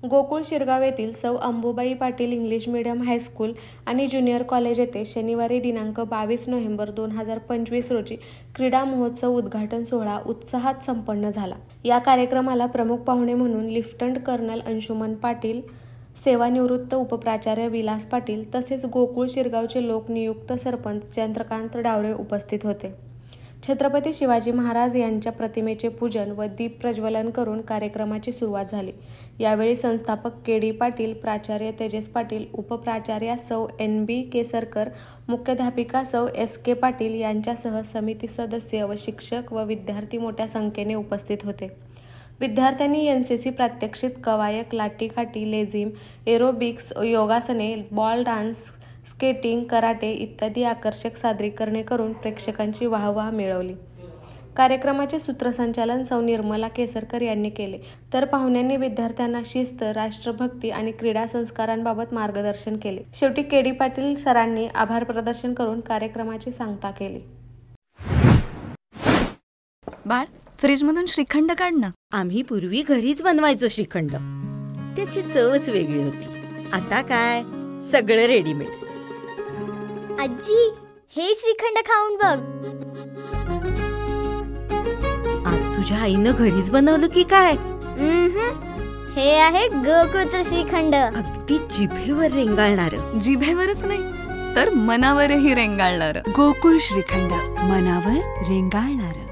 गोकुळ शिरगाव येथील सौ अंबुबाई Patil English medium high school आणि ज्युनियर कॉलेज येथे शनिवारी दिनांक 22 नोव्हेंबर 2025 रोजी क्रीडा महोत्सव उद्घाटन सोहळा उत्साहात संपन्न झाला। या कार्यक्रमाला प्रमुख पाहुणे म्हणून लेफ्टनंट कर्नल अंशुमन पाटील, सेवानिवृत्त उपप्राचार्य विलास पाटील तसेच गोकुळ शिरगावचे लोकनियुक्त सरपंच चंद्रकांत डावरे उपस्थित होते। छत्रपती शिवाजी महाराज यांच्या प्रतिमेचे पूजन व दीप प्रज्वलन करून कार्यक्रमाची सुरुवात झाली। यावेळी संस्थापक के.डी. पाटील, प्राचार्य तेजस पाटील, उपप्राचार्या सौ एन.बी. केसरकर, मुख्याध्यापिका सौ एस.के. पाटील यांच्यासह समिती सदस्य व शिक्षक व विद्यार्थी मोठ्या संख्येने उपस्थित होते। विद्यार्थ्यांनी एनसीसी प्रात्यक्षिक, कवायक, लाठीकाठी, लेझिम, एरोबिक्स, योगासने, बॉल डान्स, स्केटिंग, कराटे इत्यादी आकर्षक सादरीकरणे करून प्रेक्षकांची वाहवा मिळवली। कार्यक्रमाचे सूत्रसंचालन सौ निर्मला केसरकर यांनी केले, तर पाहुण्यांनी विद्यार्थ्यांना शिस्त, राष्ट्रभक्ती आणि क्रीडा संस्कारांबाबत मार्गदर्शन केले। शेवटी के.डी. पाटील सरांनी आभार प्रदर्शन करून कार्यक्रमाची सांगता केली। बाळ, फ्रीजमधून श्रीखंड काढ ना। आम्ही पूर्वी घरीच बनवायचो श्रीखंड, त्याची चवच वेगळी होती। आता काय सगळं रेडीमेड। आजी, हे श्रीखंड खाऊन बघ। आज तुझ्या आईनं घरीच बनवलं की काय? हे आहे गोकुळचं श्रीखंड, अगदी जिभेवर रेंगाळणार। जिभेवरच नाही तर मनावरही रेंगाळणार। गोकुळ श्रीखंड, मनावर रेंगाळणार।